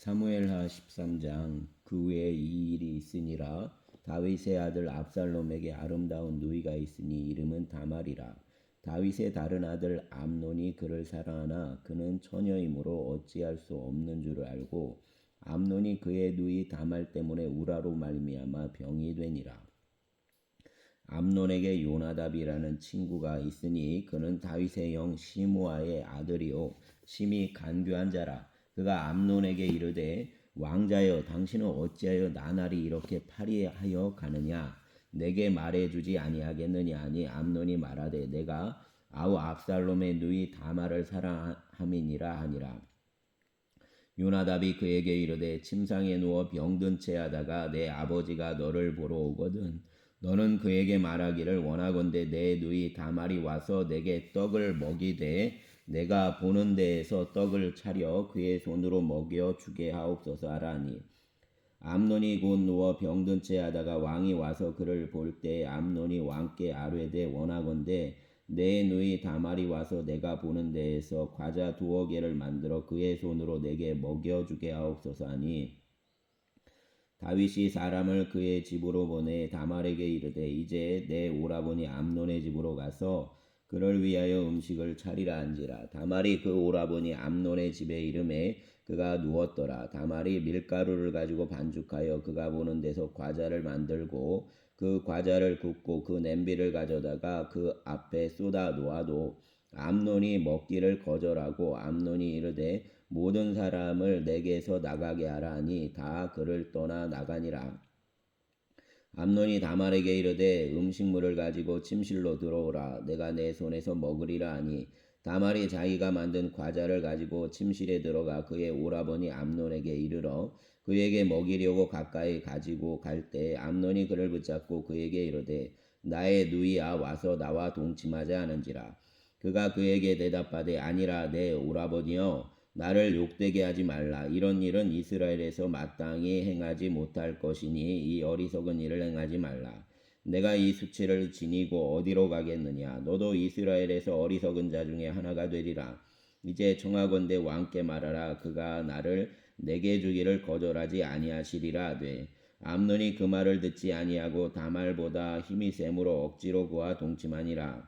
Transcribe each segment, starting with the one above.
사무엘하 13장. 그 후에 이 일이 있으니라. 다윗의 아들 압살롬에게 아름다운 누이가 있으니 이름은 다말이라. 다윗의 다른 아들 암논이 그를 사랑하나 그는 처녀이므로 어찌할 수 없는 줄을 알고 암논이 그의 누이 다말 때문에 우라로 말미암아 병이 되니라. 암논에게 요나답이라는 친구가 있으니 그는 다윗의 형 시므아의 아들이요 심히 간교한 자라. 그가 암논에게 이르되 왕자여 당신은 어찌하여 나날이 이렇게 파리하여 가느냐. 내게 말해주지 아니하겠느냐 하니 암논이 말하되 내가 아우 압살롬의 누이 다말을 사랑함이니라 하니라. 요나답이 그에게 이르되 침상에 누워 병든 채 하다가 내 아버지가 너를 보러 오거든 너는 그에게 말하기를 원하건대 내 누이 다말이 와서 내게 떡을 먹이되 내가 보는 데에서 떡을 차려 그의 손으로 먹여 주게 하옵소서 하라니. 암논이 곧 누워 병든 채 하다가 왕이 와서 그를 볼 때 암논이 왕께 아뢰되 원하건대 내 누이 다말이 와서 내가 보는 데에서 과자 2개를 만들어 그의 손으로 내게 먹여주게 하옵소서 하니. 다윗이 사람을 그의 집으로 보내 다말에게 이르되 이제 내 오라버니 암논의 집으로 가서 그를 위하여 음식을 차리라 한지라. 다말이 그 오라버니 암논의 집에 이름에 그가 누웠더라. 다말이 밀가루를 가지고 반죽하여 그가 보는 데서 과자를 만들고 그 과자를 굽고 그 냄비를 가져다가 그 앞에 쏟아 놓아도 암논이 먹기를 거절하고 암논이 이르되 모든 사람을 내게서 나가게 하라 하니 다 그를 떠나 나가니라. 암논이 다말에게 이르되 음식물을 가지고 침실로 들어오라. 내가 내 손에서 먹으리라 하니 다말이 자기가 만든 과자를 가지고 침실에 들어가 그의 오라버니 암논에게 이르러 그에게 먹이려고 가까이 가지고 갈 때 암논이 그를 붙잡고 그에게 이르되 나의 누이야 와서 나와 동침하자 하는지라. 그가 그에게 대답하되 아니라 내 오라버니여 나를 욕되게 하지 말라. 이런 일은 이스라엘에서 마땅히 행하지 못할 것이니 이 어리석은 일을 행하지 말라. 내가 이 수치를 지니고 어디로 가겠느냐. 너도 이스라엘에서 어리석은 자 중에 하나가 되리라. 이제 청하건대 왕께 말하라. 그가 나를 내게 주기를 거절하지 아니하시리라 하되 암논이 그 말을 듣지 아니하고 다말보다 힘이 셈으로 억지로 그와 동침하니라.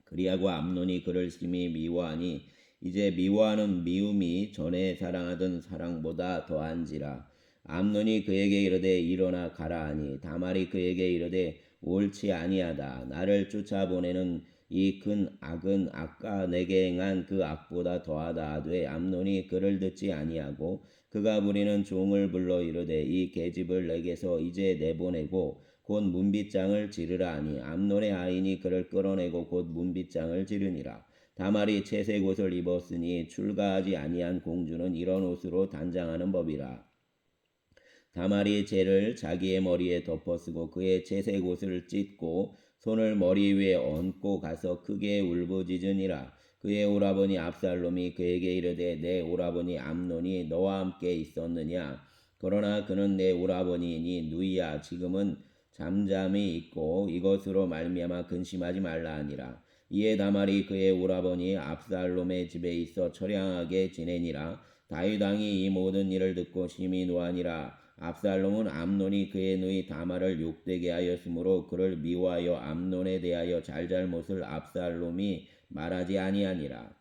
그리하고 암논이 그를 심히 미워하니 이제 미워하는 미움이 전에 사랑하던 사랑보다 더한지라. 암논이 그에게 이르되 일어나 가라 하니 다말이 그에게 이르되 옳지 아니하다. 나를 쫓아보내는 이 큰 악은 아까 내게 행한 그 악보다 더하다 하되 암논이 그를 듣지 아니하고 그가 부리는 종을 불러 이르되 이 계집을 내게서 이제 내보내고 곧 문빗장을 지르라 하니 암논의 아인이 그를 끌어내고 곧 문빗장을 지르니라. 다말이 채색 옷을 입었으니 출가하지 아니한 공주는 이런 옷으로 단장하는 법이라. 다말이 재를 자기의 머리에 덮어쓰고 그의 채색 옷을 찢고 손을 머리 위에 얹고 가서 크게 울부짖으니라. 그의 오라버니 압살롬이 그에게 이르되 내 오라버니 암논이 너와 함께 있었느냐. 그러나 그는 내 오라버니이니 누이야 지금은 잠잠히 있고 이것으로 말미암아 근심하지 말라 하니라. 이에 다말이 그의 오라버니 압살롬의 집에 있어 처량하게 지내니라. 다윗 왕이 이 모든 일을 듣고 심히 노하니라. 압살롬은 암논이 그의 누이 다말을 욕되게 하였으므로 그를 미워하여 암논에 대하여 잘잘못을 압살롬이 말하지 아니하니라.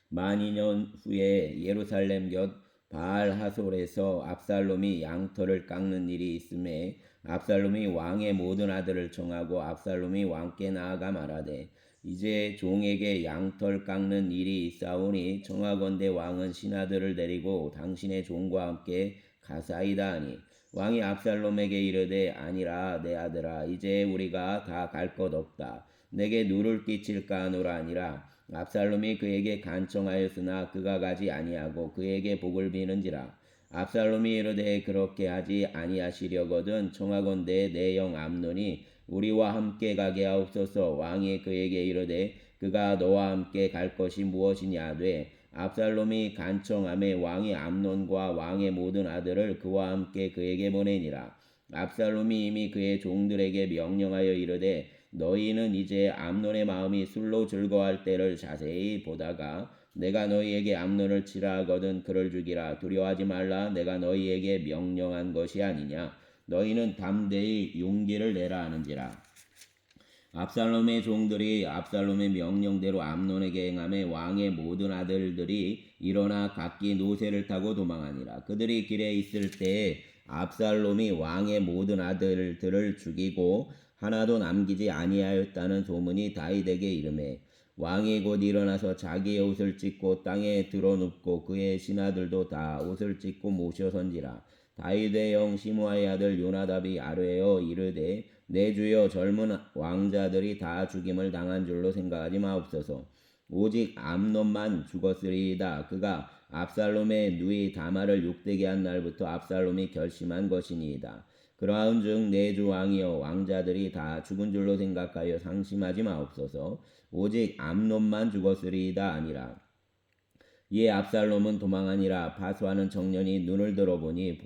만 2년 후에 예루살렘 곁 바알 하솔에서 압살롬이 양털을 깎는 일이 있음에 압살롬이 왕의 모든 아들을 청하고 압살롬이 왕께 나아가 말하되 이제 종에게 양털 깎는 일이 있사오니 청하건대 왕은 신하들을 데리고 당신의 종과 함께 가사이다 하니 왕이 압살롬에게 이르되 아니라 내 아들아 이제 우리가 다 갈 것 없다. 내게 누를 끼칠까 하노라 하니라. 압살롬이 그에게 간청하였으나 그가 가지 아니하고 그에게 복을 비는지라. 압살롬이 이르되 그렇게 하지 아니하시려거든 청하건대 내 형 암논이 우리와 함께 가게 하옵소서. 왕이 그에게 이르되 그가 너와 함께 갈 것이 무엇이냐 하되 압살롬이 간청하매 왕이 암논과 왕의 모든 아들을 그와 함께 그에게 보내니라. 압살롬이 이미 그의 종들에게 명령하여 이르되 너희는 이제 암논의 마음이 술로 즐거워할 때를 자세히 보다가 내가 너희에게 암논을 치라 하거든 그를 죽이라. 두려워하지 말라. 내가 너희에게 명령한 것이 아니냐. 너희는 담대히 용기를 내라 하는지라. 압살롬의 종들이 압살롬의 명령대로 암논에게 행하매 왕의 모든 아들들이 일어나 각기 노새를 타고 도망하니라. 그들이 길에 있을 때에 압살롬이 왕의 모든 아들들을 죽이고 하나도 남기지 아니하였다는 소문이 다윗에게 이르매 왕이 곧 일어나서 자기의 옷을 찢고 땅에 드러눕고 그의 신하들도 다 옷을 찢고 모셔선지라. 다윗의 영 시므아의 아들 요나답이 아뢰어 이르되 내 주여 젊은 왕자들이 다 죽임을 당한 줄로 생각하지 마옵소서. 오직 암논만 죽었으리이다. 그가 압살롬의 누이 다말을 욕되게 한 날부터 압살롬이 결심한 것이니이다. 그러한즉 내 주 왕이여 왕자들이 다 죽은 줄로 생각하여 상심하지 마옵소서. 오직 암논만 죽었으리이다 아니라. 이에 압살롬은 도망하니라. 파수하는 청년이 눈을 들어보니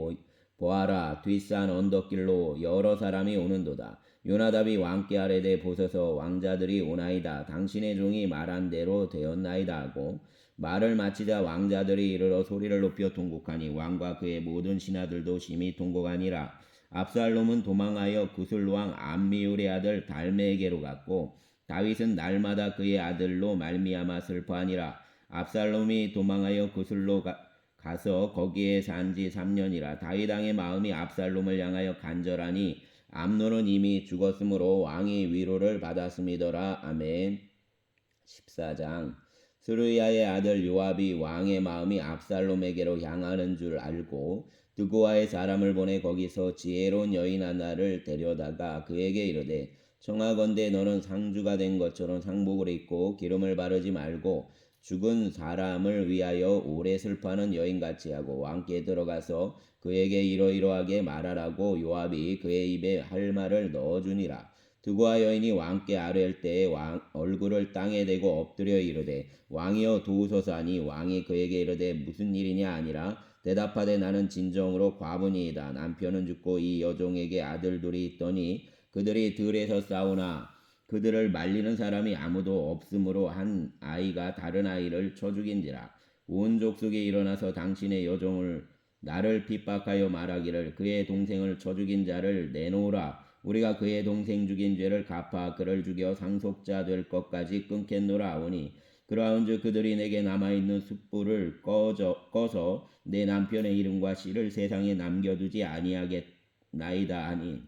보아라 뒷산 언덕길로 여러 사람이 오는도다. 요나답이 왕께 아뢰되 보소서 왕자들이 오나이다. 당신의 종이 말한 대로 되었나이다 하고 말을 마치자 왕자들이 이르러 소리를 높여 통곡하니 왕과 그의 모든 신하들도 심히 통곡하니라. 압살롬은 도망하여 구슬왕 암미울의 아들 달메에게로 갔고 다윗은 날마다 그의 아들로 말미암아 슬퍼하니라. 압살롬이 도망하여 구슬로 가서 거기에 산지 3년이라. 다윗 왕의 마음이 압살롬을 향하여 간절하니 암논은 이미 죽었으므로 왕이 위로를 받았음이더라. 아멘. 14장. 스루야의 아들 요압이 왕의 마음이 압살롬에게로 향하는 줄 알고 드고아의 사람을 보내 거기서 지혜로운 여인 하나를 데려다가 그에게 이르되 청하건대 너는 상주가 된 것처럼 상복을 입고 기름을 바르지 말고 죽은 사람을 위하여 오래 슬퍼하는 여인같이 하고 왕께 들어가서 그에게 이러이러하게 말하라고 요압이 그의 입에 할 말을 넣어주니라. 드고아 여인이 왕께 아뢰을 때에 왕 얼굴을 땅에 대고 엎드려 이르되 왕이여 도우소서 하니 왕이 그에게 이르되 무슨 일이냐 아니라 대답하되 나는 진정으로 과부니이다. 남편은 죽고 이 여종에게 아들 둘이 있더니 그들이 들에서 싸우나 그들을 말리는 사람이 아무도 없으므로 한 아이가 다른 아이를 쳐 죽인지라. 온 족속이 일어나서 당신의 여종을 나를 핍박하여 말하기를 그의 동생을 쳐 죽인 자를 내놓으라. 우리가 그의 동생 죽인 죄를 갚아 그를 죽여 상속자 될 것까지 끊겠노라 하오니 그러한즉 그들이 내게 남아있는 숯불을 꺼서 내 남편의 이름과 씨를 세상에 남겨두지 아니하겠나이다 하니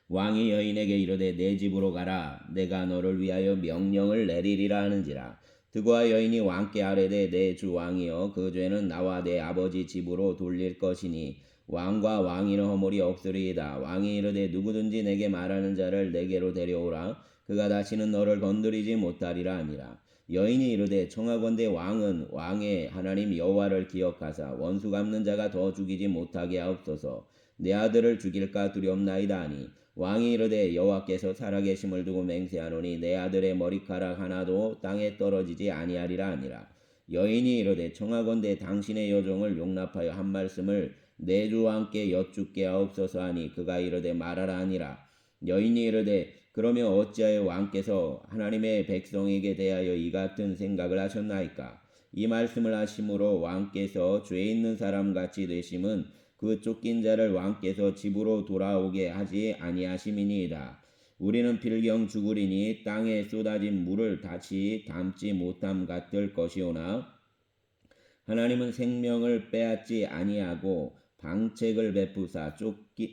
왕이 여인에게 이르되 내 집으로 가라. 내가 너를 위하여 명령을 내리리라 하는지라. 드고아 여인이 왕께 아뢰되 내 주 왕이여 그 죄는 나와 내 아버지 집으로 돌릴 것이니 왕과 왕인의 허물이 없으리이다. 왕이 이르되 누구든지 내게 말하는 자를 내게로 데려오라. 그가 다시는 너를 건드리지 못하리라 하니라. 여인이 이르되 청하건대 왕은 왕의 하나님 여호와를 기억하사 원수 갚는 자가 더 죽이지 못하게 하옵소서. 내 아들을 죽일까 두렵나이다 하니 왕이 이르되 여호와께서 살아계심을 두고 맹세하노니 내 아들의 머리카락 하나도 땅에 떨어지지 아니하리라 하니라. 여인이 이르되 청하건대 당신의 여종을 용납하여 한 말씀을 내 주 왕께 여쭙게 하옵소서 하니 그가 이르되 말하라 하니라. 여인이 이르되 그러면 어찌하여 왕께서 하나님의 백성에게 대하여 이 같은 생각을 하셨나이까? 이 말씀을 하심으로 왕께서 죄 있는 사람같이 되심은 그 쫓긴 자를 왕께서 집으로 돌아오게 하지 아니하심이니이다. 우리는 필경 죽으리니 땅에 쏟아진 물을 다시 담지 못함 같을 것이오나 하나님은 생명을 빼앗지 아니하고 방책을 베푸사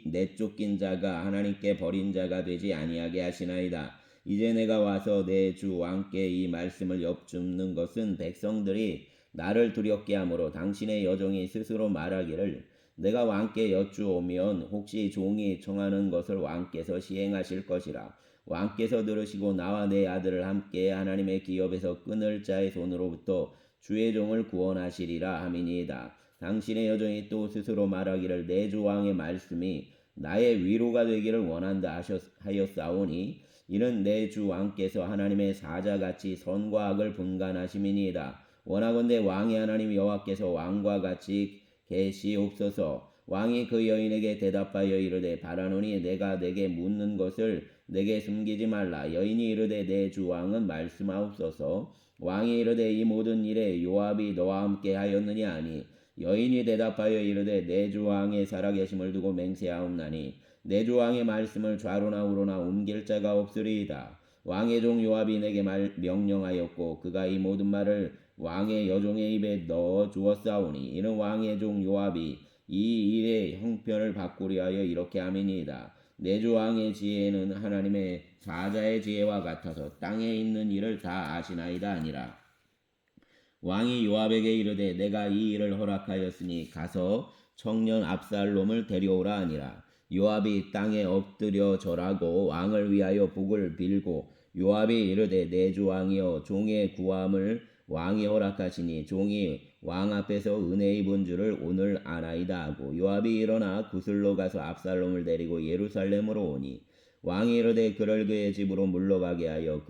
내쫓긴 자가 하나님께 버린 자가 되지 아니하게 하시나이다. 이제 내가 와서 내 주 왕께 이 말씀을 여쭙는 것은 백성들이 나를 두렵게 하므로 당신의 여종이 스스로 말하기를 내가 왕께 여쭈오면 혹시 종이 청하는 것을 왕께서 시행하실 것이라. 왕께서 들으시고 나와 내 아들을 함께 하나님의 기업에서 끊을 자의 손으로부터 주의 종을 구원하시리라 함이니이다. 당신의 여종이 또 스스로 말하기를 내 주 왕의 말씀이 나의 위로가 되기를 원한다 하였사오니 이는 내 주 왕께서 하나님의 사자같이 선과 악을 분간하심이니이다. 원하건대 왕의 하나님 여호와께서 왕과 같이 계시옵소서. 왕이 그 여인에게 대답하여 이르되 바라노니 내가 내게 묻는 것을 내게 숨기지 말라. 여인이 이르되 내 주 왕은 말씀하옵소서. 왕이 이르되 이 모든 일에 요압이 너와 함께 하였느냐 하니 여인이 대답하여 이르되 내 주 왕의 살아계심을 두고 맹세하옵나니 내 주 왕의 말씀을 좌로나 우로나 옮길 자가 없으리이다. 왕의 종 요압이 내게 명령하였고 그가 이 모든 말을 왕의 여종의 입에 넣어 주었사오니 이는 왕의 종 요압이 이 일의 형편을 바꾸려 하여 이렇게 함이니이다. 내 주 왕의 지혜는 하나님의 사자의 지혜와 같아서 땅에 있는 일을 다 아시나이다 아니라. 왕이 요압에게 이르되 내가 이 일을 허락하였으니 가서 청년 압살롬을 데려오라 하니라. 요압이 땅에 엎드려 절하고 왕을 위하여 복을 빌고 요압이 이르되 내 주 왕이여 종의 구함을 왕이 허락하시니 종이 왕 앞에서 은혜 입은 줄을 오늘 아나이다 하고 요압이 일어나 구슬로 가서 압살롬을 데리고 예루살렘으로 오니 왕이 이르되 그를 그의 집으로 물러가게 하여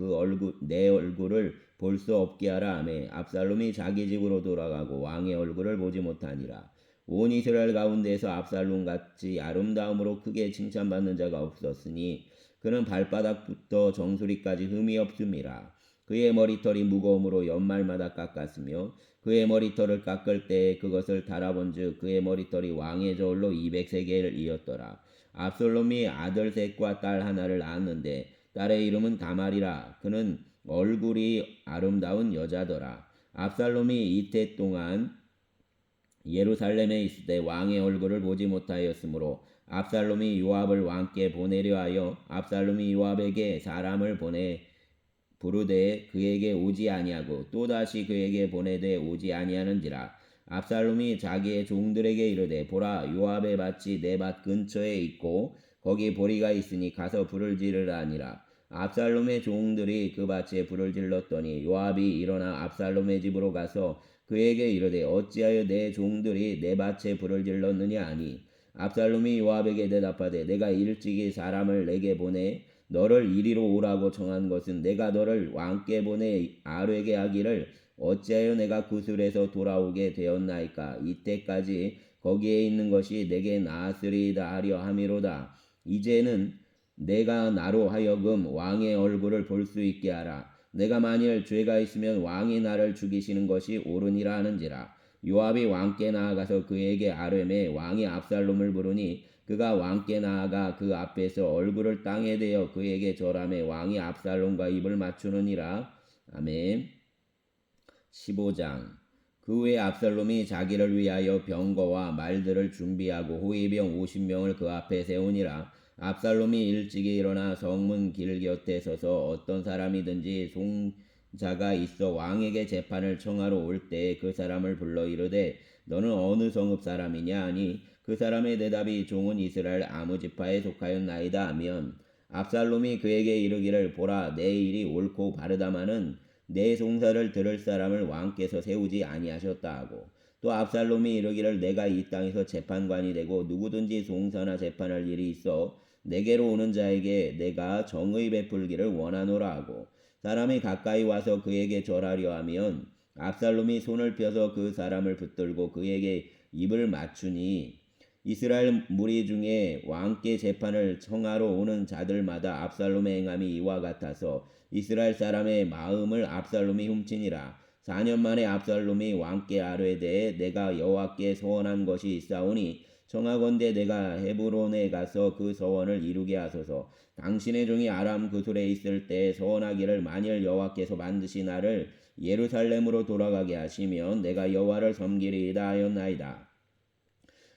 내 얼굴을 볼 수 없게 하라 하매 압살롬이 자기 집으로 돌아가고 왕의 얼굴을 보지 못하니라. 온 이스라엘 가운데에서 압살롬 같이 아름다움으로 크게 칭찬받는 자가 없었으니 그는 발바닥부터 정수리까지 흠이 없음이라. 그의 머리털이 무거움으로 연말마다 깎았으며 그의 머리털을 깎을 때에 그것을 달아본즉 그의 머리털이 왕의 저울로 200세겔이었더라. 압살롬이 아들 셋과 딸 하나를 낳았는데 딸의 이름은 다말이라. 그는 얼굴이 아름다운 여자더라. 압살롬이 이태 동안 예루살렘에 있을 때 왕의 얼굴을 보지 못하였으므로 압살롬이 요압을 왕께 보내려 하여 압살롬이 요압에게 사람을 보내 부르되 그에게 오지 아니하고 또다시 그에게 보내되 오지 아니하는지라. 압살롬이 자기의 종들에게 이르되 보라 요압의 밭이 내 밭 근처에 있고 거기 보리가 있으니 가서 불을 지르라 하니라. 압살롬의 종들이 그 밭에 불을 질렀더니 요압이 일어나 압살롬의 집으로 가서 그에게 이르되 어찌하여 내 종들이 내 밭에 불을 질렀느냐 하니 압살롬이 요압에게 대답하되 내가 일찍이 사람을 내게 보내 너를 이리로 오라고 청한 것은 내가 너를 왕께 보내 아뢰게 하기를 어찌하여 내가 구슬에서 돌아오게 되었나이까. 이때까지 거기에 있는 것이 내게 나았으리이다 하려 함이로다. 이제는 내가 나로 하여금 왕의 얼굴을 볼 수 있게 하라. 내가 만일 죄가 있으면 왕이 나를 죽이시는 것이 옳으니라 하는지라. 요압이 왕께 나아가서 그에게 아뢰매 왕이 압살롬을 부르니 그가 왕께 나아가 그 앞에서 얼굴을 땅에 대어 그에게 절하매 왕이 압살롬과 입을 맞추느니라. 아멘. 15장. 그 후에 압살롬이 자기를 위하여 병거와 말들을 준비하고 호위병 50명을 그 앞에 세우니라. 압살롬이 일찍이 일어나 성문 길 곁에 서서 어떤 사람이든지 송자가 있어 왕에게 재판을 청하러 올 때 그 사람을 불러 이르되 너는 어느 성읍 사람이냐 하니 그 사람의 대답이 종은 이스라엘 아무 지파에 속하였나이다 하면 압살롬이 그에게 이르기를 보라 내 일이 옳고 바르다마는 내 송사를 들을 사람을 왕께서 세우지 아니하셨다 하고 또 압살롬이 이르기를 내가 이 땅에서 재판관이 되고 누구든지 송사나 재판할 일이 있어 내게로 오는 자에게 내가 정의 베풀기를 원하노라 하고 사람이 가까이 와서 그에게 절하려 하면 압살롬이 손을 펴서 그 사람을 붙들고 그에게 입을 맞추니 이스라엘 무리 중에 왕께 재판을 청하러 오는 자들마다 압살롬의 행함이 이와 같아서 이스라엘 사람의 마음을 압살롬이 훔치니라. 4년 만에 압살롬이 왕께 아뢰되 내가 여호와께 서원한 것이 있사오니 청하건대 내가 헤브론에 가서 그 서원을 이루게 하소서. 당신의 종이 아람 구술에 있을 때 서원하기를 만일 여호와께서 반드시 나를 예루살렘으로 돌아가게 하시면 내가 여호와를 섬기리이다 하였나이다.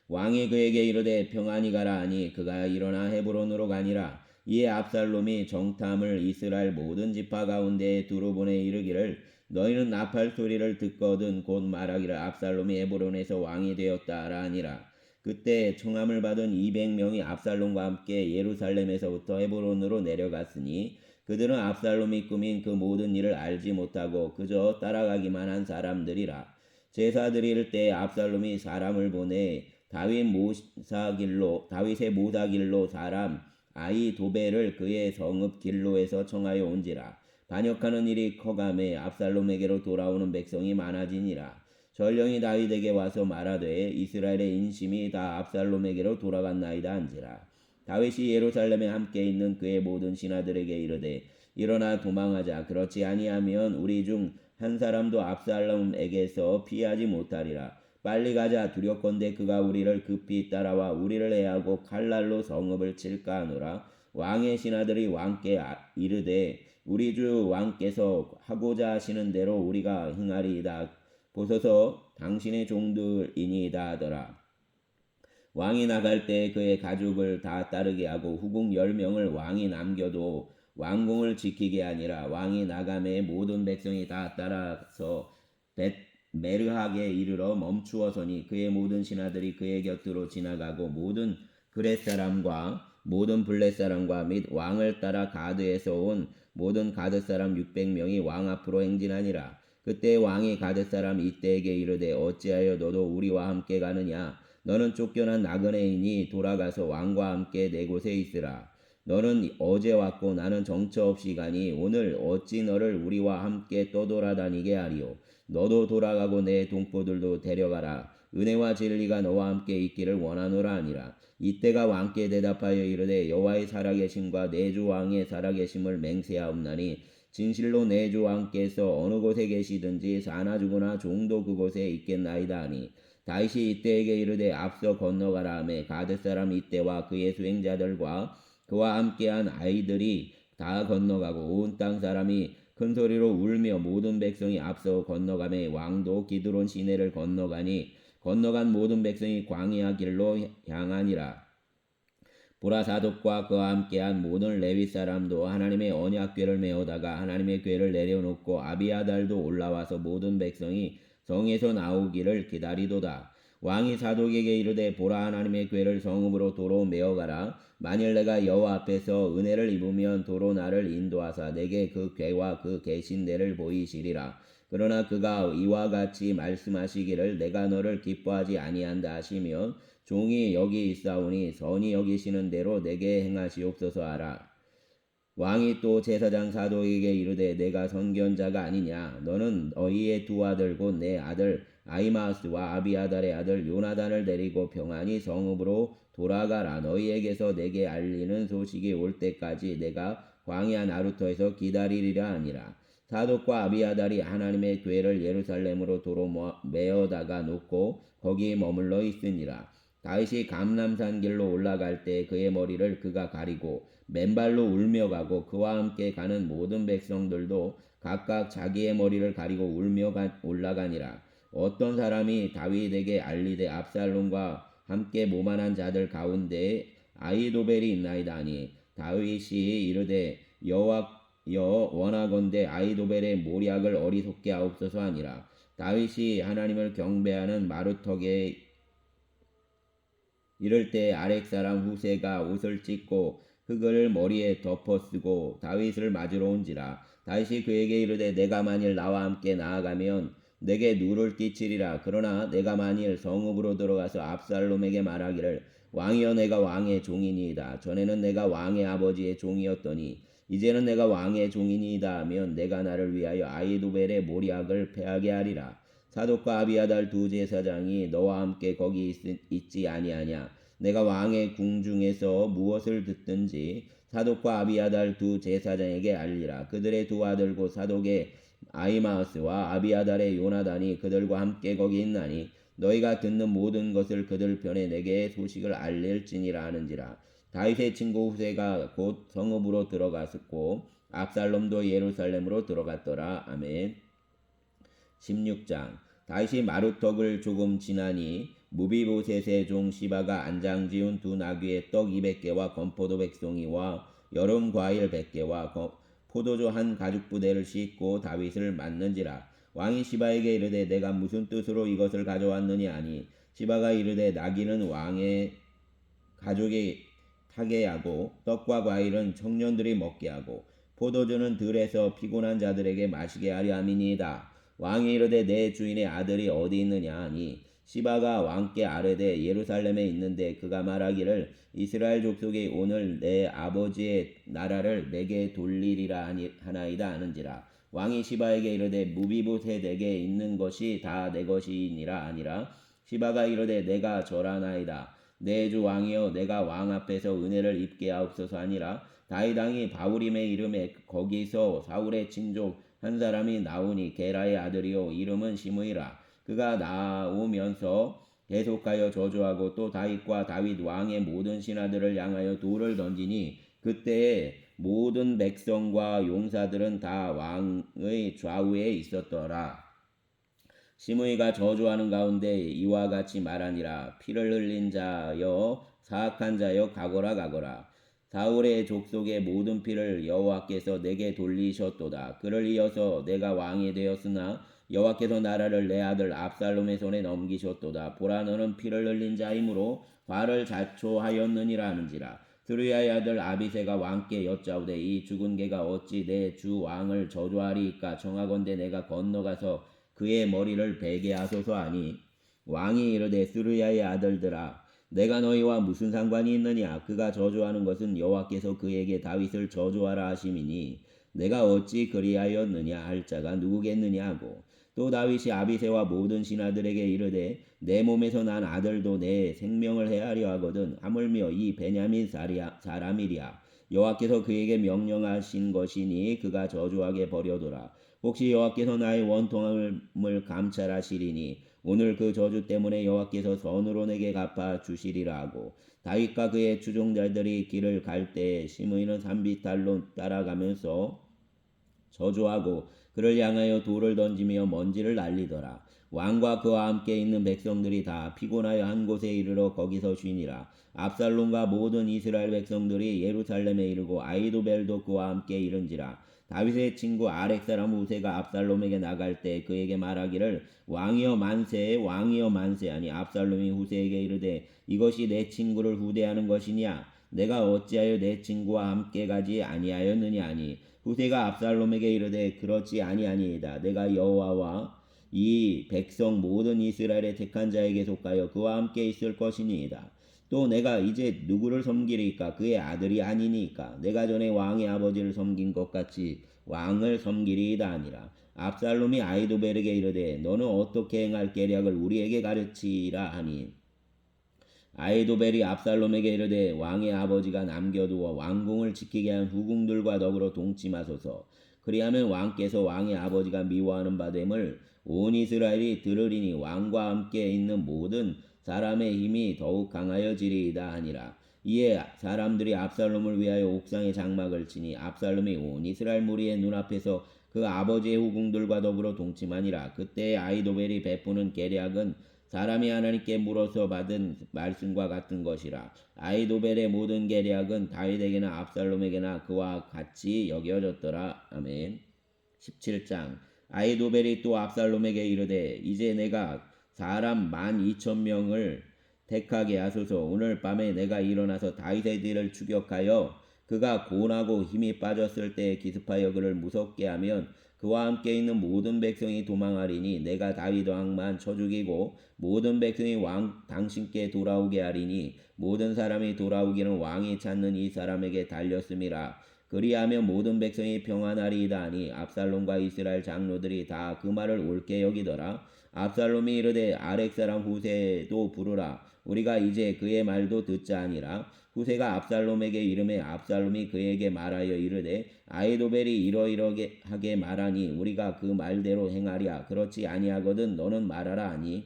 왕이 그에게 이르되 평안히 가라 하니 그가 일어나 헤브론으로 가니라. 이에 압살롬이 정탐을 이스라엘 모든 지파 가운데에 두루 보내 이르기를 너희는 나팔 소리를 듣거든 곧 말하기를 압살롬이 헤브론에서 왕이 되었다 하라 하니라. 그때 청함을 받은 200명이 압살롬과 함께 예루살렘에서부터 헤브론으로 내려갔으니 그들은 압살롬이 꾸민 그 모든 일을 알지 못하고 그저 따라가기만 한 사람들이라. 제사 드릴 때 압살롬이 사람을 보내 다윗의 모사길로 사람 아히도벨을 그의 성읍 길로에서 청하여 온지라. 반역하는 일이 커가매 압살롬에게로 돌아오는 백성이 많아지니라. 전령이 다윗에게 와서 말하되 이스라엘의 인심이 다 압살롬에게로 돌아갔나이다 한지라. 다윗이 예루살렘에 함께 있는 그의 모든 신하들에게 이르되 일어나 도망하자. 그렇지 아니하면 우리 중 한 사람도 압살롬에게서 피하지 못하리라. 빨리 가자. 두렵건대 그가 우리를 급히 따라와 우리를 해하고 칼날로 성읍을 칠까 하노라. 왕의 신하들이 왕께 이르되 우리 주 왕께서 하고자 하시는 대로 우리가 행하리이다. 보소서 당신의 종들이니이다 하더라. 왕이 나갈 때 그의 가족을 다 따르게 하고 후궁 10명을 왕이 남겨도 왕궁을 지키게 하니라. 왕이 나감에 모든 백성이 다 따라서 메르하게 이르러 멈추어서니 그의 모든 신하들이 그의 곁으로 지나가고 모든 그렛 사람과 모든 블렛 사람과 및 왕을 따라 가드에서 온 모든 가드 사람 600명이 왕 앞으로 행진하니라. 그때 왕이 가드 사람 이때에게 이르되 어찌하여 너도 우리와 함께 가느냐? 너는 쫓겨난 나그네이니 돌아가서 왕과 함께 내 곳에 있으라. 너는 어제 왔고 나는 정처 없이 가니 오늘 어찌 너를 우리와 함께 떠돌아다니게 하리요. 너도 돌아가고 내 동포들도 데려가라. 은혜와 진리가 너와 함께 있기를 원하노라 하니라. 이때가 왕께 대답하여 이르되 여호와의 살아계심과 내 주 왕의 살아계심을 맹세하옵나니 진실로 내 주 왕께서 어느 곳에 계시든지 사나 죽으나 종도 그곳에 있겠나이다 하니 다윗이 이때에게 이르되 앞서 건너가라 하매 가드 사람 이때와 그의 수행자들과 그와 함께한 아이들이 다 건너가고 온 땅 사람이 큰 소리로 울며 모든 백성이 앞서 건너가매 왕도 기드론 시내를 건너가니 건너간 모든 백성이 광야 길로 향하니라. 보라 사독과 그와 함께한 모든 레위 사람도 하나님의 언약궤를 메어다가 하나님의 궤를 내려놓고 아비아달도 올라와서 모든 백성이 성에서 나오기를 기다리도다. 왕이 사독에게 이르되 보라 하나님의 궤를 성읍으로 도로 메어가라. 만일 내가 여호와 앞에서 은혜를 입으면 도로 나를 인도하사 내게 그 궤와 그 계신대를 보이시리라. 그러나 그가 이와 같이 말씀하시기를 내가 너를 기뻐하지 아니한다 하시면 종이 여기 있사오니 선이 여기시는 대로 내게 행하시옵소서 하라. 왕이 또 제사장 사도에게 이르되 내가 선견자가 아니냐? 너는 너희의 두 아들 곧 내 아들 아히마스와 아비아달의 아들 요나단을 데리고 평안히 성읍으로 돌아가라. 너희에게서 내게 알리는 소식이 올 때까지 내가 광야 나루터에서 기다리리라 하니라. 사독과 아비아달이 하나님의 궤를 예루살렘으로 도로 메어다가 놓고 거기 머물러 있으니라. 다윗이 감람산 길로 올라갈 때 그의 머리를 그가 가리고 맨발로 울며 가고 그와 함께 가는 모든 백성들도 각각 자기의 머리를 가리고 울며 올라가니라. 어떤 사람이 다윗에게 알리되 압살롬과 함께 모만한 자들 가운데 아히도벨이 있나이다 하니 다윗이 이르되 원하건대 아히도벨의 모략을 어리석게 하옵소서 하니라. 다윗이 하나님을 경배하는 마루턱에 이럴 때 아렉 사람 후세가 옷을 찢고 흙을 머리에 덮어쓰고 다윗을 맞으러 온지라. 다윗이 그에게 이르되 내가 만일 나와 함께 나아가면 내게 누를 끼치리라. 그러나 내가 만일 성읍으로 들어가서 압살롬에게 말하기를 왕이여 내가 왕의 종이니이다. 전에는 내가 왕의 아버지의 종이었더니 이제는 내가 왕의 종이니이다 하면 내가 나를 위하여 아히도벨의 모략을 패하게 하리라. 사독과 아비아달 두 제사장이 너와 함께 거기 있지 아니하냐? 내가 왕의 궁중에서 무엇을 듣든지 사독과 아비아달 두 제사장에게 알리라. 그들의 두 아들 곧 사독의 아히마스와 아비아달의 요나단이 그들과 함께 거기 있나니 너희가 듣는 모든 것을 그들 편에 내게 소식을 알릴지니라 하는지라. 다윗의 친구 후세가 곧 성읍으로 들어갔고 압살롬도 예루살렘으로 들어갔더라. 아멘. 16장. 다윗이 마루턱을 조금 지나니 무비보셋의 종 시바가 안장 지은 두 나귀의 떡 200개와 건포도 100송이와 여름 과일 100개와 포도주 한 가죽 부대를 싣고 다윗을 맞는지라. 왕이 시바에게 이르되 내가 무슨 뜻으로 이것을 가져왔느냐 하니 시바가 이르되 나귀는 왕의 가족이 타게 하고 떡과 과일은 청년들이 먹게 하고 포도주는 들에서 피곤한 자들에게 마시게 하려 함이니이다. 왕이 이르되 내 주인의 아들이 어디 있느냐 하니 시바가 왕께 아뢰되 예루살렘에 있는데 그가 말하기를 이스라엘 족속이 오늘 내 아버지의 나라를 내게 돌리리라 하나이다 하는지라. 왕이 시바에게 이르되 무비보셋에게 있는 것이 다 내 것이니라 하니라. 시바가 이르되 내가 절하나이다. 내 주 왕이여 내가 왕 앞에서 은혜를 입게 하옵소서 하니라. 다윗 왕이 바울임의 이름에 거기서 사울의 친족 한 사람이 나오니 게라의 아들이요 이름은 시므이라. 그가 나오면서 계속하여 저주하고 또 다윗과 다윗 왕의 모든 신하들을 향하여 돌을 던지니 그때에 모든 백성과 용사들은 다 왕의 좌우에 있었더라. 시므이가 저주하는 가운데 이와 같이 말하니라. 피를 흘린 자여 사악한 자여 가거라 가거라. 사울의 족속의 모든 피를 여호와께서 내게 돌리셨도다. 그를 이어서 내가 왕이 되었으나 여호와께서 나라를 내 아들 압살롬의 손에 넘기셨도다. 보라 너는 피를 흘린 자이므로 화를 자초하였느니라 하는지라. 스루야의 아들 아비새가 왕께 여짜오되 이 죽은 개가 어찌 내 주 왕을 저주하리이까. 청하건대 내가 건너가서 그의 머리를 베게 하소서 하니 왕이 이르되 스루야의 아들들아 내가 너희와 무슨 상관이 있느냐. 그가 저주하는 것은 여호와께서 그에게 다윗을 저주하라 하심이니 내가 어찌 그리하였느냐 할 자가 누구겠느냐 하고 또 다윗이 아비새와 모든 신하들에게 이르되 내 몸에서 난 아들도 내 생명을 해하려 하거든 하물며 이 베냐민 사람이랴. 여호와께서 그에게 명령하신 것이니 그가 저주하게 버려두라. 혹시 여호와께서 나의 원통함을 감찰하시리니 오늘 그 저주 때문에 여호와께서 선으로 내게 갚아 주시리라 하고 다윗과 그의 추종자들이 길을 갈 때에 시므이는 산비탈로 따라가면서 저주하고 그를 향하여 돌을 던지며 먼지를 날리더라. 왕과 그와 함께 있는 백성들이 다 피곤하여 한 곳에 이르러 거기서 쉬니라. 압살롬과 모든 이스라엘 백성들이 예루살렘에 이르고 아히도벨도 그와 함께 이른지라. 다윗의 친구 아렉 사람 후세가 압살롬에게 나갈 때 그에게 말하기를 왕이여 만세 왕이여 만세 하니 압살롬이 후세에게 이르되 이것이 내 친구를 후대하는 것이냐. 내가 어찌하여 내 친구와 함께 가지 아니하였느냐 하니 후세가 압살롬에게 이르되 그렇지 아니하니이다. 내가 여호와와 이 백성 모든 이스라엘의 택한 자에게 속하여 그와 함께 있을 것이니이다. 또 내가 이제 누구를 섬기리까. 그의 아들이 아니니까. 내가 전에 왕의 아버지를 섬긴 것 같이 왕을 섬기리이다 하니라. 압살롬이 아히도벨에게 이르되 너는 어떻게 행할 계략을 우리에게 가르치라 하니 아히도벨이 압살롬에게 이르되 왕의 아버지가 남겨두어 왕궁을 지키게 한 후궁들과 더불어 동침하소서. 그리하면 왕께서 왕의 아버지가 미워하는 바됨을 온 이스라엘이 들으리니 왕과 함께 있는 모든 사람의 힘이 더욱 강하여지리이다 하니라. 이에 사람들이 압살롬을 위하여 옥상에 장막을 치니 압살롬이 온 이스라엘 무리의 눈앞에서 그 아버지의 후궁들과 더불어 동침하니라. 그때 아히도벨이 베푸는 계략은 사람이 하나님께 물어서 받은 말씀과 같은 것이라. 아히도벨의 모든 계략은 다윗에게나 압살롬에게나 그와 같이 여겨졌더라. 아멘. 17장. 아히도벨이 또 압살롬에게 이르되 이제 내가 사람 12,000명을 택하게 하소서. 오늘 밤에 내가 일어나서 다윗의 뒤를 추격하여 그가 고나고 힘이 빠졌을 때에 기습하여 그를 무섭게 하면 그와 함께 있는 모든 백성이 도망하리니 내가 다윗 왕만 쳐 죽이고 모든 백성이 왕 당신께 돌아오게 하리니 모든 사람이 돌아오기는 왕이 찾는 이 사람에게 달렸음이라. 그리하면 모든 백성이 평안하리이다 하니 압살롬과 이스라엘 장로들이 다 그 말을 옳게 여기더라. 압살롬이 이르되 아렉 사람 후세도 부르라. 우리가 이제 그의 말도 듣자 하니라. 후세가 압살롬에게 이르매 압살롬이 그에게 말하여 이르되 아히도벨이 이러이러하게 말하니 우리가 그 말대로 행하랴. 그렇지 아니하거든 너는 말하라 하니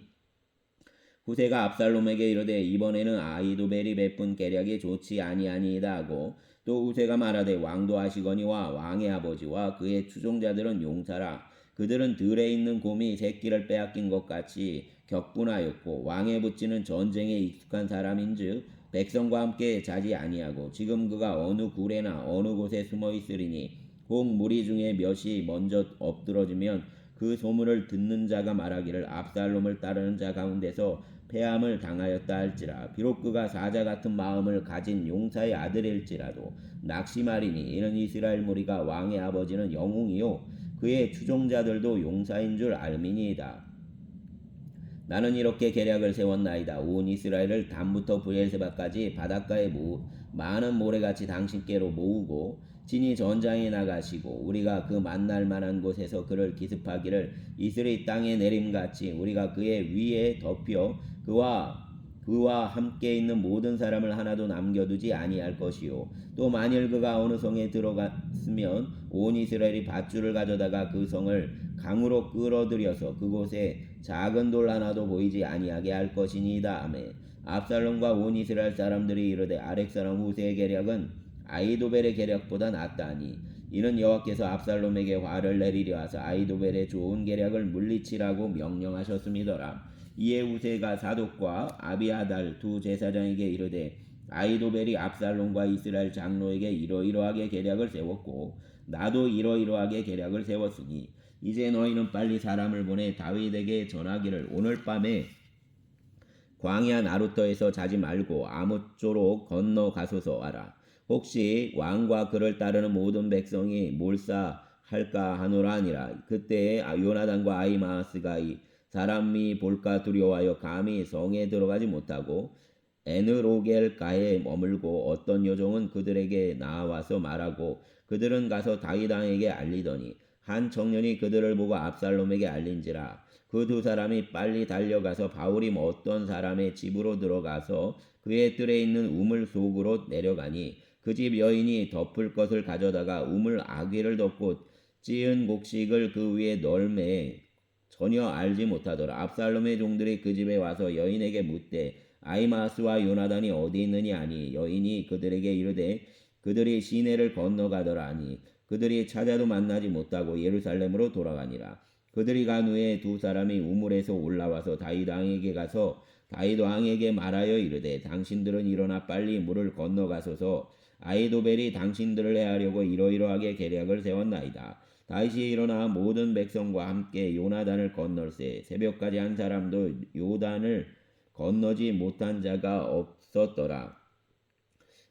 후세가 압살롬에게 이르되 이번에는 아히도벨이 베푼 계략이 좋지 아니하니이다 하고 또 후세가 말하되 왕도 하시거니와 왕의 아버지와 그의 추종자들은 용사라. 그들은 들에 있는 곰이 새끼를 빼앗긴 것 같이 격분하였고 왕에 붙이는 전쟁에 익숙한 사람인즉 백성과 함께 자지 아니하고 지금 그가 어느 굴에나 어느 곳에 숨어 있으리니 혹 무리 중에 몇이 먼저 엎드러지면 그 소문을 듣는 자가 말하기를 압살롬을 따르는 자 가운데서 패함을 당하였다 할지라. 비록 그가 사자 같은 마음을 가진 용사의 아들일지라도 낙심하리니 이는 이스라엘 무리가 왕의 아버지는 영웅이요 그의 추종자들도 용사인 줄 알미니이다. 나는 이렇게 계략을 세웠나이다. 온 이스라엘을 단부터 브엘세바까지 바닷가에 많은 모래같이 당신께로 모으고 진이 전장에 나가시고 우리가 그 만날 만한 곳에서 그를 기습하기를 이슬이 땅에 내림같이 우리가 그의 위에 덮여 그와 그와 함께 있는 모든 사람을 하나도 남겨두지 아니할 것이요 또 만일 그가 어느 성에 들어갔으면 온 이스라엘이 밧줄을 가져다가 그 성을 강으로 끌어들여서 그곳에 작은 돌 하나도 보이지 아니하게 할 것이니이다. 아멘. 압살롬과 온 이스라엘 사람들이 이르되 아렉 사람 후세의 계략은 아히도벨의 계략보다 낫다니 이는 여호와께서 압살롬에게 화를 내리려 하사 아히도벨의 좋은 계략을 물리치라고 명령하셨음이더라. 이에 후세가 사독과 아비아달 두 제사장에게 이르되 아히도벨이 압살롬과 이스라엘 장로에게 이러이러하게 계략을 세웠고 나도 이러이러하게 계략을 세웠으니 이제 너희는 빨리 사람을 보내 다윗에게 전하기를 오늘 밤에 광야 나루터에서 자지 말고 아뭇조로 건너가소서 하라. 혹시 왕과 그를 따르는 모든 백성이 몰사할까 하노라 하니라. 그때에 요나단과 아히마아스가 사람이 볼까 두려워하여 감히 성에 들어가지 못하고 에느로겔가에 머물고 어떤 여종은 그들에게 나와서 말하고 그들은 가서 다윗 왕에게 알리더니 한 청년이 그들을 보고 압살롬에게 알린지라. 그 두 사람이 빨리 달려가서 바울이 어떤 사람의 집으로 들어가서 그의 뜰에 있는 우물 속으로 내려가니 그 집 여인이 덮을 것을 가져다가 우물 아귀를 덮고 찌은 곡식을 그 위에 널매 전혀 알지 못하더라. 압살롬의 종들이 그 집에 와서 여인에게 묻되 아히마스와 요나단이 어디 있느냐 하니 여인이 그들에게 이르되 그들이 시내를 건너가더라 하니 그들이 찾아도 만나지 못하고 예루살렘으로 돌아가니라. 그들이 간 후에 두 사람이 우물에서 올라와서 다윗 왕에게 가서 다윗 왕에게 말하여 이르되 당신들은 일어나 빨리 물을 건너가소서 아히도벨이 당신들을 해하려고 이러이러하게 계략을 세웠나이다. 다윗이 일어나 모든 백성과 함께 요나단을 건널세 새벽까지 한 사람도 요단을 건너지 못한 자가 없었더라.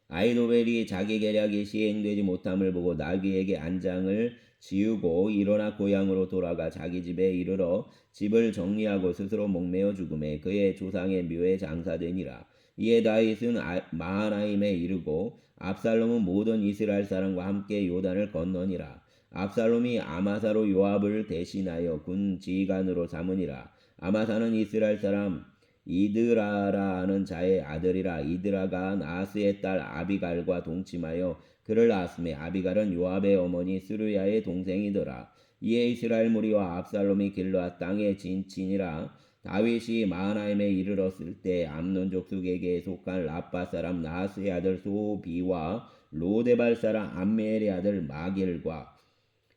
아히도벨이 자기 계략이 시행되지 못함을 보고 나귀에게 안장을 지우고 일어나 고향으로 돌아가 자기 집에 이르러 집을 정리하고 스스로 목매어 죽음에 그의 조상의 묘에 장사되니라. 이에 다윗은 마하나임에 이르고 압살롬은 모든 이스라엘 사람과 함께 요단을 건너니라. 압살롬이 아마사로 요압을 대신하여 군 지휘관으로 삼으니라. 아마사는 이스라엘 사람 이드라라 하는 자의 아들이라. 이드라가 나하스의 딸 아비갈과 동침하여 그를 낳았으며 아비갈은 요압의 어머니 스루야의 동생이더라. 이에 이스라엘 무리와 압살롬이 길르앗 땅에 진치니라. 다윗이 마하나임에 이르렀을 때 암논 족속에게 속한 라빠 사람 나하스의 아들 소비와 로데발 사람 암메엘의 아들 마길과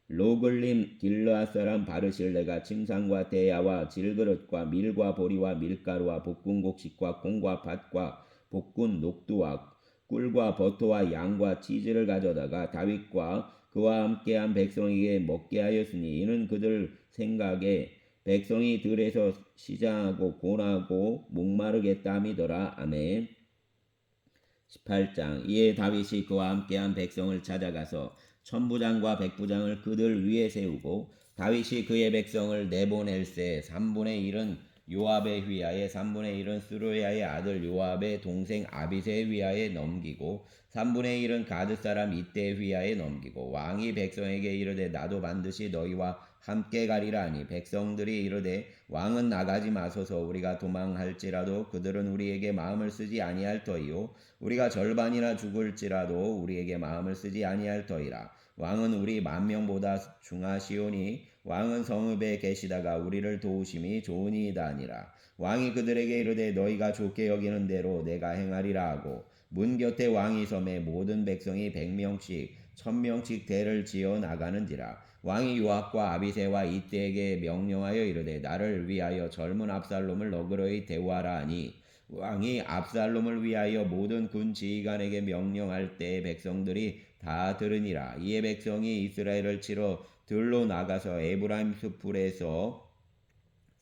로글림 길르앗 사람 바르실레가 침상과 대야와 질그릇과 밀과 보리와 밀가루와 볶은 곡식과 콩과 팥과 볶은 녹두와 꿀과 버터와 양과 치즈를 가져다가 다윗과 그와 함께한 백성에게 먹게 하였으니 이는 그들 생각에 백성이 들에서 시장하고 고나고 목마르겠다 함이더라. 아멘. 18장. 이에 다윗이 그와 함께한 백성을 찾아가서 천부장과 백부장을 그들 위에 세우고 다윗이 그의 백성을 내보낼세 3분의 1은 요압의 휘하에 3분의 1은 스루야의 아들 요압의 동생 아비새의 휘하에 넘기고 3분의 1은 가드 사람 이때의 휘하에 넘기고 왕이 백성에게 이르되 나도 반드시 너희와 함께 가리라 하니 백성들이 이르되 왕은 나가지 마소서 우리가 도망할지라도 그들은 우리에게 마음을 쓰지 아니할 터이요 우리가 절반이나 죽을지라도 우리에게 마음을 쓰지 아니할 터이라. 왕은 우리 10,000명보다 중하시오니 왕은 성읍에 계시다가 우리를 도우심이 좋으니이다 하니라. 왕이 그들에게 이르되 너희가 좋게 여기는 대로 내가 행하리라 하고 문 곁에 왕이 섬에 모든 백성이 100명씩 1000명씩 대를 지어 나가는지라. 왕이 요압과 아비새와 이때에게 명령하여 이르되 나를 위하여 젊은 압살롬을 너그러이 대우하라 하니 왕이 압살롬을 위하여 모든 군 지휘관에게 명령할 때 백성들이 다 들으니라. 이에 백성이 이스라엘을 치러 들로 나가서 에브라임 숲풀에서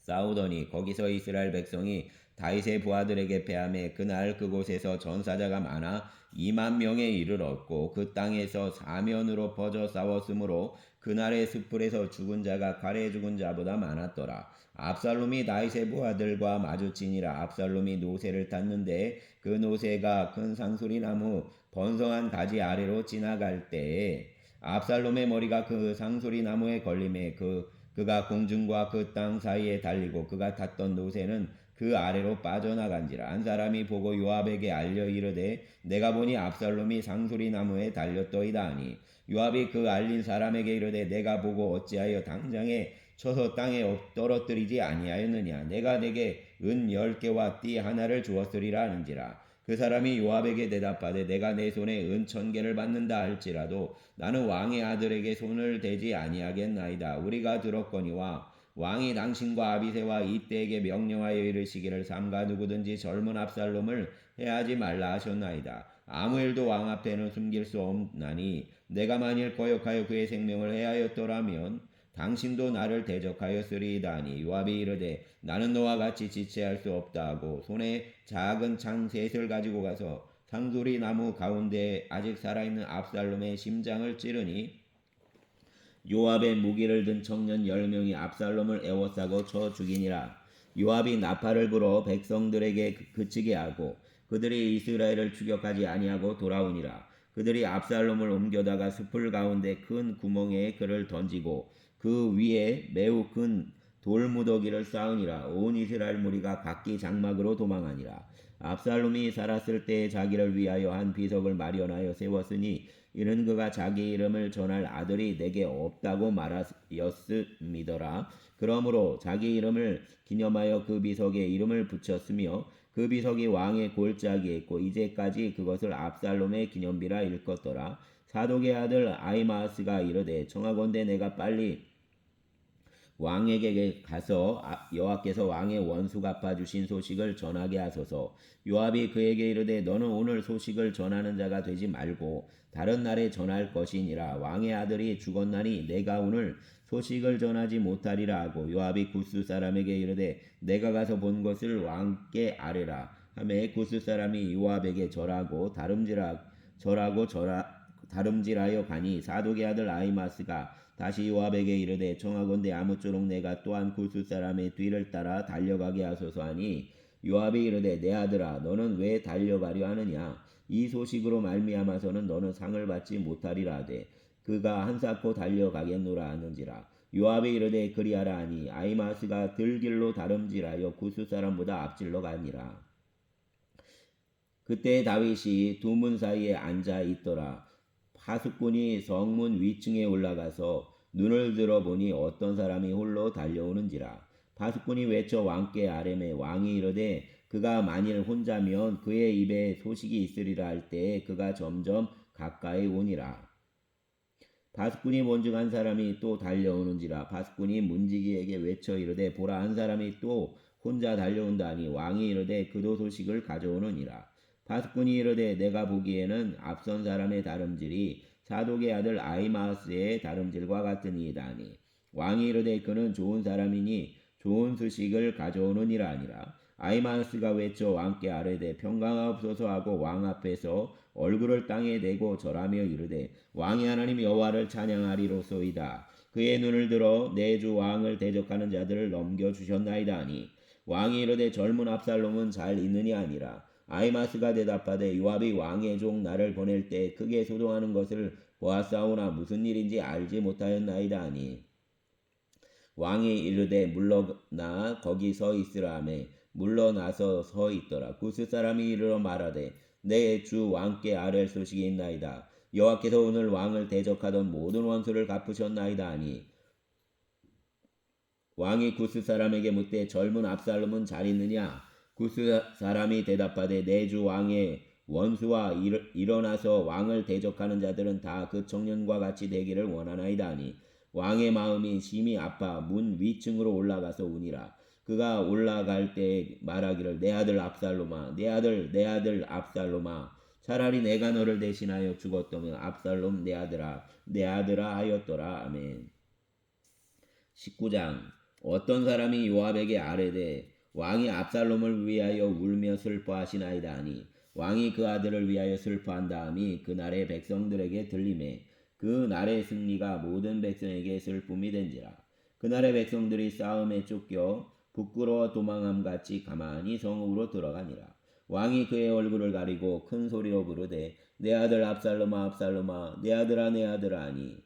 싸우더니 거기서 이스라엘 백성이 다윗의 부하들에게 패하매 그날 그곳에서 전사자가 많아 20,000명에 이르렀고 그 땅에서 사면으로 퍼져 싸웠으므로 그날의 숲풀에서 죽은 자가 칼에 죽은 자보다 많았더라. 압살롬이 다윗의 부하들과 마주치니라. 압살롬이 노새를 탔는데 그 노새가 큰 상수리나무 번성한 가지 아래로 지나갈 때에 압살롬의 머리가 그 상수리나무에 걸림에 그가 공중과 그 땅 사이에 달리고 그가 탔던 노새는 그 아래로 빠져나간지라. 한 사람이 보고 요압에게 알려 이르되 내가 보니 압살롬이 상수리 나무에 달렸더이다 하니 요압이 그 알린 사람에게 이르되 내가 보고 어찌하여 당장에 쳐서 땅에 떨어뜨리지 아니하였느냐. 내가 내게 은 10개와 띠 하나를 주었으리라 하는지라. 그 사람이 요압에게 대답하되 내가 내 손에 은 1000개를 받는다 할지라도 나는 왕의 아들에게 손을 대지 아니하겠나이다. 우리가 들었거니와 왕이 당신과 아비새와 이때에게 명령하여 이르시기를 삼가 누구든지 젊은 압살롬을 해하지 말라 하셨나이다. 아무 일도 왕 앞에는 숨길 수 없나니 내가 만일 거역하여 그의 생명을 해하였더라면 당신도 나를 대적하였으리이다 하니 요압이 이르되 나는 너와 같이 지체할 수 없다 하고 손에 작은 창 셋을 가지고 가서 상수리 나무 가운데 아직 살아있는 압살롬의 심장을 찌르니 요압의 무기를 든 청년 10명이 압살롬을 애워싸고 쳐 죽이니라. 요압이 나팔을 불어 백성들에게 그치게 하고 그들이 이스라엘을 추격하지 아니하고 돌아오니라. 그들이 압살롬을 옮겨다가 숲을 가운데 큰 구멍에 그를 던지고 그 위에 매우 큰 돌무더기를 쌓으니라. 온 이스라엘 무리가 각기 장막으로 도망하니라. 압살롬이 살았을 때에 자기를 위하여 한 비석을 마련하여 세웠으니 이는 그가 자기 이름을 전할 아들이 내게 없다고 말하였음이더라. 그러므로 자기 이름을 기념하여 그 비석에 이름을 붙였으며 그 비석이 왕의 골짜기에 있고 이제까지 그것을 압살롬의 기념비라 일컫더라. 사독의 아들 아히마아스가 이르되 청하건대 내가 빨리 왕에게 가서 여호와께서 왕의 원수 갚아주신 소식을 전하게 하소서. 요압이 그에게 이르되 너는 오늘 소식을 전하는 자가 되지 말고 다른 날에 전할 것이니라. 왕의 아들이 죽었나니 내가 오늘 소식을 전하지 못하리라 하고 요압이 구스 사람에게 이르되 내가 가서 본 것을 왕께 아뢰라 하매 구스 사람이 요압에게 다름질하여 가니 사독의 아들 아히마스가 다시 요압에게 이르되 청하건대 아무쪼록 내가 또한 구스 사람의 뒤를 따라 달려가게 하소서 하니 요압이 이르되 내 아들아 너는 왜 달려가려 하느냐. 이 소식으로 말미암아서는 너는 상을 받지 못하리라 하되 그가 한사코 달려가겠노라 하는지라. 요압이 이르되 그리하라 하니 아히마스가 들길로 다름질하여 구스 사람보다 앞질러 가니라. 그때 다윗이 두 문 사이에 앉아 있더라. 파수꾼이 성문 위층에 올라가서 눈을 들어보니 어떤 사람이 홀로 달려오는지라. 파수꾼이 외쳐 왕께 아뢰매 왕이 이르되 그가 만일 혼자면 그의 입에 소식이 있으리라 할 때에 그가 점점 가까이 오니라. 파수꾼이 본즉 한 사람이 또 달려오는지라. 파수꾼이 문지기에게 외쳐 이르되 보라 한 사람이 또 혼자 달려온다 하니 왕이 이르되 그도 소식을 가져오느니라. 파수꾼이 이르되 내가 보기에는 앞선 사람의 다름질이 사독의 아들 아히마아스의 다름질과 같으니이다 하니 왕이 이르되 그는 좋은 사람이니 좋은 소식을 가져오느니라 하니라. 아히마아스가 외쳐 왕께 아뢰되 평강하옵소서 하고 왕 앞에서 얼굴을 땅에 대고 절하며 이르되 왕이 하나님 여호와를 찬양하리로소이다. 그의 눈을 들어 내 주 왕을 대적하는 자들을 넘겨주셨나이다 하니 왕이 이르되 젊은 압살롬은 잘 있느냐 하니라. 아히마스가 대답하되 요압이 왕의 종 나를 보낼 때 크게 소동하는 것을 보았사오나 무슨 일인지 알지 못하였나이다 하니 왕이 이르되 물러나 거기 서 있으라 하매 물러나서 서 있더라. 구스 사람이 이르러 말하되 내 주 왕께 아뢰 소식이 있나이다. 여호와께서 오늘 왕을 대적하던 모든 원수를 갚으셨나이다 하니 왕이 구스 사람에게 묻되 젊은 압살롬은 잘 있느냐. 구스 사람이 대답하되 내 주 왕의 원수와 일어나서 왕을 대적하는 자들은 다 그 청년과 같이 되기를 원하나이다 하니 왕의 마음이 심히 아파 문 위층으로 올라가서 우니라. 그가 올라갈 때 말하기를 내 아들 압살롬아 내 아들 압살롬아 차라리 내가 너를 대신하여 죽었더면 압살롬 내 아들아 하였더라. 아멘. 19장. 어떤 사람이 요압에게 아뢰되 왕이 압살롬을 위하여 울며 슬퍼하시나이다 하니 왕이 그 아들을 위하여 슬퍼한다함이 그날의 백성들에게 들리매 그 날의 승리가 모든 백성에게 슬픔이 된지라. 그날의 백성들이 싸움에 쫓겨 부끄러워 도망함같이 가만히 성읍으로 들어가니라. 왕이 그의 얼굴을 가리고 큰 소리로 부르되 내 아들 압살롬아 압살롬아 내 아들아 하니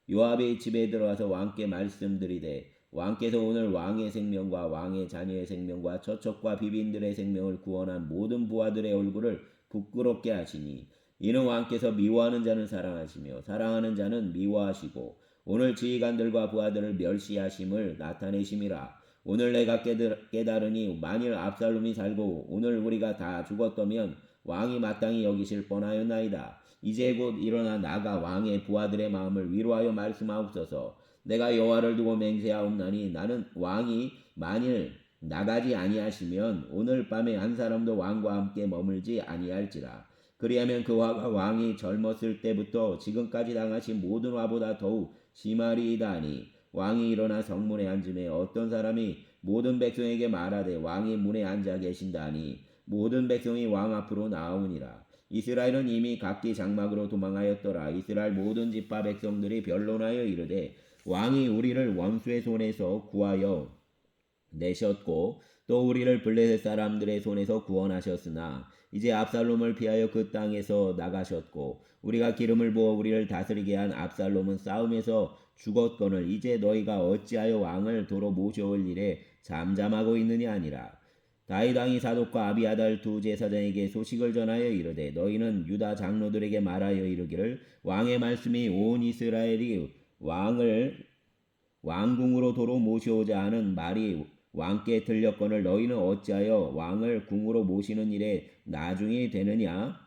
요압이 집에 들어와서 왕께 말씀드리되 왕께서 오늘 왕의 생명과 왕의 자녀의 생명과 처척과 비빈들의 생명을 구원한 모든 부하들의 얼굴을 부끄럽게 하시니 이는 왕께서 미워하는 자는 사랑하시며 사랑하는 자는 미워하시고 오늘 지휘관들과 부하들을 멸시하심을 나타내심이라. 오늘 내가 깨달으니 만일 압살롬이 살고 오늘 우리가 다 죽었다면 왕이 마땅히 여기실 뻔하였나이다. 이제 곧 일어나 나가 왕의 부하들의 마음을 위로하여 말씀하옵소서. 내가 여호와를 두고 맹세하옵나니 나는 왕이 만일 나가지 아니하시면 오늘 밤에 한 사람도 왕과 함께 머물지 아니할지라. 그리하면 그 화가 왕이 젊었을 때부터 지금까지 당하신 모든 화보다 더욱 심하리이다 하니 왕이 일어나 성문에 앉음에 어떤 사람이 모든 백성에게 말하되 왕이 문에 앉아 계신다 하니 모든 백성이 왕 앞으로 나오니라. 이스라엘은 이미 각기 장막으로 도망하였더라. 이스라엘 모든 지파 백성들이 변론하여 이르되 왕이 우리를 원수의 손에서 구하여 내셨고 또 우리를 블레셋 사람들의 손에서 구원하셨으나 이제 압살롬을 피하여 그 땅에서 나가셨고 우리가 기름을 부어 우리를 다스리게 한 압살롬은 싸움에서 죽었거늘 이제 너희가 어찌하여 왕을 도로 모셔올 일에 잠잠하고 있느냐 아니라. 다윗 왕이 사독과 아비아달 두 제사장에게 소식을 전하여 이르되 너희는 유다 장로들에게 말하여 이르기를 왕의 말씀이 온 이스라엘이 왕을 왕궁으로 도로 모셔오자 하는 말이 왕께 들렸거늘 너희는 어찌하여 왕을 궁으로 모시는 일에 나중이 되느냐?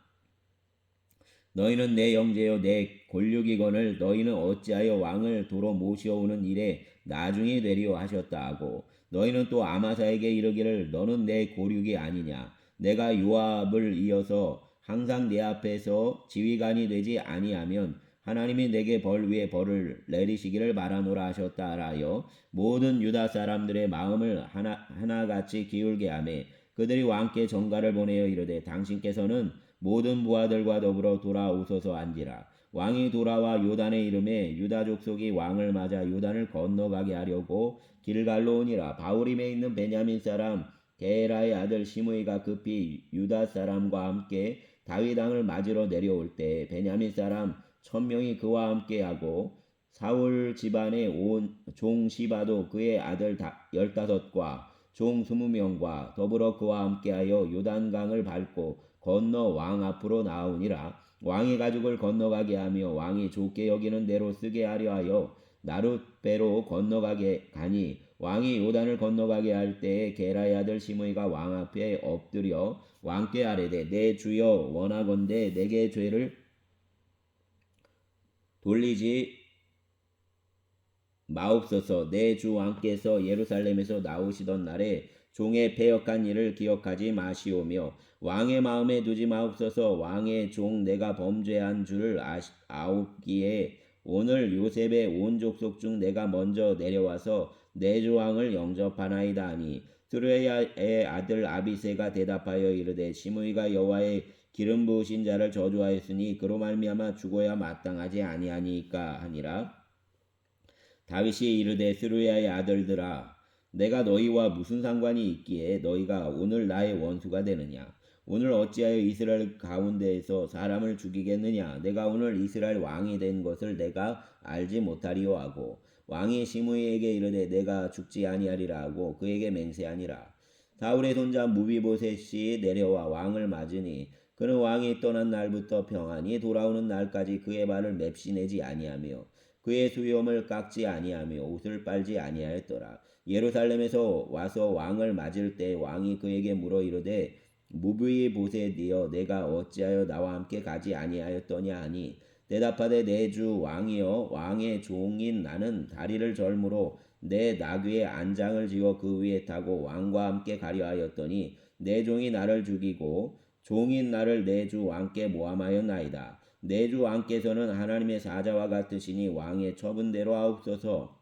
너희는 내 형제요 내 골육이거늘 너희는 어찌하여 왕을 도로 모셔오는 일에 나중이 되리요 하셨다 하고 너희는 또 아마사에게 이르기를 너는 내 고륙이 아니냐? 내가 요압을 이어서 항상 내 앞에서 지휘관이 되지 아니하면 하나님이 내게 벌 위에 벌을 내리시기를 바라노라 하셨다 하여 모든 유다 사람들의 마음을 하나같이 기울게 하매 그들이 왕께 전가를 보내어 이르되 당신께서는 모든 부하들과 더불어 돌아오소서 한지라. 왕이 돌아와 요단에 이름에 유다 족속이 왕을 맞아 요단을 건너가게 하려고 길갈로 오니라. 바후림에 있는 베냐민 사람 게라의 아들 시므이가 급히 유다 사람과 함께 다윗 왕을 맞으러 내려올 때 베냐민 사람 1000명이 그와 함께하고 사울 집안의 온 종 시바도 그의 아들 15과 종 20명과 더불어 그와 함께하여 요단강을 밟고 건너 왕 앞으로 나오니라. 왕의 가죽을 건너가게 하며 왕이 좋게 여기는 대로 쓰게 하려 하여 나룻배로 건너가게 가니 왕이 요단을 건너가게 할 때에 게라의 아들 시므이가 왕 앞에 엎드려 왕께 아뢰되 내 주여 원하건대 내게 죄를 돌리지 마옵소서. 내 주 왕께서 예루살렘에서 나오시던 날에 종의 패역한 일을 기억하지 마시오며 왕의 마음에 두지 마옵소서. 왕의 종 내가 범죄한 줄을 아옵기에 오늘 요셉의 온 족속 중 내가 먼저 내려와서 내 주 왕을 영접하나이다 하니 스루야의 아들 아비새가 대답하여 이르되 시므이가 여호와의 기름 부으신 자를 저주하였으니 그로 말미암아 죽어야 마땅하지 아니하니까 하니라. 다윗이 이르되 스루야의 아들들아 내가 너희와 무슨 상관이 있기에 너희가 오늘 나의 원수가 되느냐? 오늘 어찌하여 이스라엘 가운데에서 사람을 죽이겠느냐? 내가 오늘 이스라엘 왕이 된 것을 내가 알지 못하리요 하고 왕이 시므이에게 이르되 내가 죽지 아니하리라 하고 그에게 맹세하니라. 사울의 손자 무비보셋이 내려와 왕을 맞으니 그는 왕이 떠난 날부터 평안히 돌아오는 날까지 그의 발을 맵시내지 아니하며 그의 수염을 깎지 아니하며 옷을 빨지 아니하였더라. 예루살렘에서 와서 왕을 맞을 때 왕이 그에게 물어 이르되 무비보셋이여 내가 어찌하여 나와 함께 가지 아니하였더냐 하니 대답하되 내 주 왕이여 왕의 종인 나는 다리를 절므로 내 나귀의 안장을 지어 그 위에 타고 왕과 함께 가려 하였더니 내 종이 나를 죽이고 종인 나를 내 주 왕께 모함하였나이다. 내 주 왕께서는 하나님의 사자와 같으시니 왕의 처분대로 하옵소서.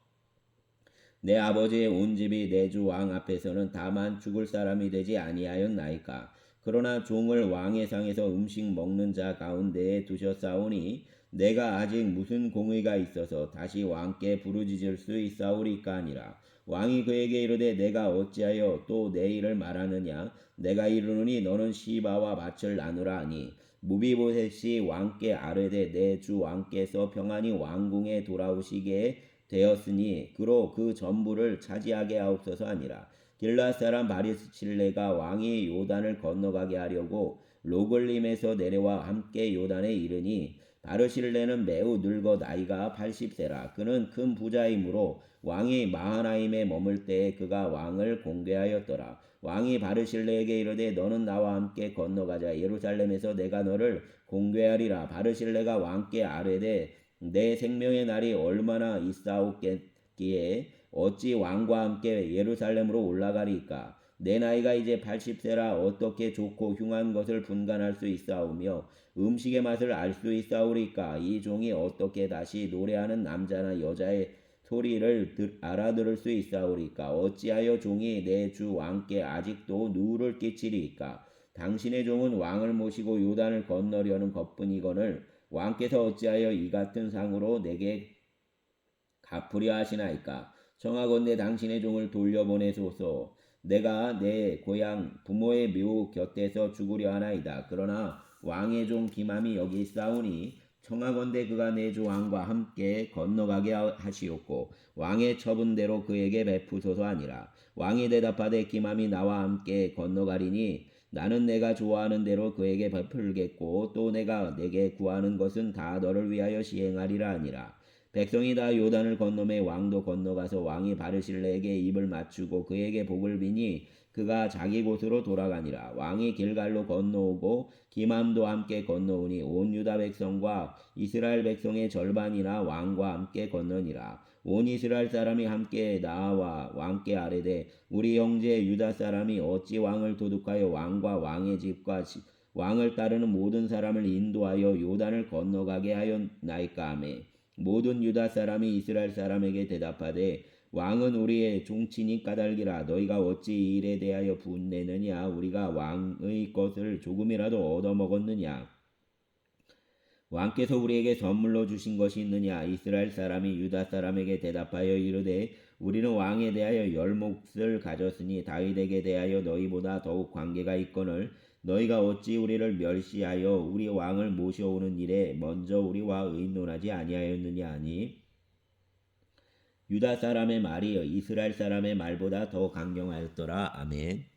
내 아버지의 온 집이 내 주 왕 앞에서는 다만 죽을 사람이 되지 아니하였나이까. 그러나 종을 왕의 상에서 음식 먹는 자 가운데에 두셨사오니 내가 아직 무슨 공의가 있어서 다시 왕께 부르짖을 수 있사오리까 하니라. 왕이 그에게 이르되 내가 어찌하여 또 내 일을 말하느냐? 내가 이르노니 너는 시바와 밭을 나누라 하니 무비보셋이 왕께 아뢰되 내 주 왕께서 평안히 왕궁에 돌아오시게 되었으니 그로 그 전부를 차지하게 하옵소서 하니라. 길앗 사람 바리실레가 왕이 요단을 건너가게 하려고 로글림에서 내려와 함께 요단에 이르니 바르실레는 매우 늙어 나이가 80세라. 그는 큰 부자이므로 왕이 마하나임에 머물 때에 그가 왕을 공개하였더라. 왕이 바르실레에게 이르되 너는 나와 함께 건너가자. 예루살렘에서 내가 너를 공개하리라. 바르실레가 왕께 아뢰되 내 생명의 날이 얼마나 있사옵겠기에 어찌 왕과 함께 예루살렘으로 올라가리까? 내 나이가 이제 80세라 어떻게 좋고 흉한 것을 분간할 수 있사오며 음식의 맛을 알 수 있사오리까? 이 종이 어떻게 다시 노래하는 남자나 여자의 소리를 알아들을 수 있사오리까? 어찌하여 종이 내 주 왕께 아직도 누를 끼치리까? 당신의 종은 왕을 모시고 요단을 건너려는 것뿐이거늘 왕께서 어찌하여 이 같은 상으로 내게 갚으려 하시나이까? 청하건대 당신의 종을 돌려보내소서. 내가 내 고향 부모의 묘 곁에서 죽으려 하나이다. 그러나 왕의 종 기맘이 여기 있사오니 청하건대 그가 내 주 왕과 함께 건너가게 하시옵고 왕의 처분대로 그에게 베푸소서 하니라. 왕이 대답하되 기맘이 나와 함께 건너가리니 나는 내가 좋아하는 대로 그에게 베풀겠고 또 내가 내게 구하는 것은 다 너를 위하여 시행하리라 하니라. 백성이 다 요단을 건너매 왕도 건너가서 왕이 바르실레에게 입을 맞추고 그에게 복을 비니 그가 자기 곳으로 돌아가니라. 왕이 길갈로 건너오고 기맘도 함께 건너오니 온 유다 백성과 이스라엘 백성의 절반이나 왕과 함께 건너니라. 온 이스라엘 사람이 함께 나와 왕께 아뢰되 우리 형제 유다 사람이 어찌 왕을 도둑하여 왕과 왕의 집과 왕을 따르는 모든 사람을 인도하여 요단을 건너가게 하였나이까 하며 모든 유다 사람이 이스라엘 사람에게 대답하되 왕은 우리의 종친이 까닭이라. 너희가 어찌 이 일에 대하여 분내느냐? 우리가 왕의 것을 조금이라도 얻어먹었느냐? 왕께서 우리에게 선물로 주신 것이 있느냐? 이스라엘 사람이 유다 사람에게 대답하여 이르되 우리는 왕에 대하여 10몫을 가졌으니 다윗에게 대하여 너희보다 더욱 관계가 있거늘 너희가 어찌 우리를 멸시하여 우리 왕을 모셔오는 일에 먼저 우리와 의논하지 아니하였느냐 하니 유다 사람의 말이 이스라엘 사람의 말보다 더 강경하였더라. 아멘.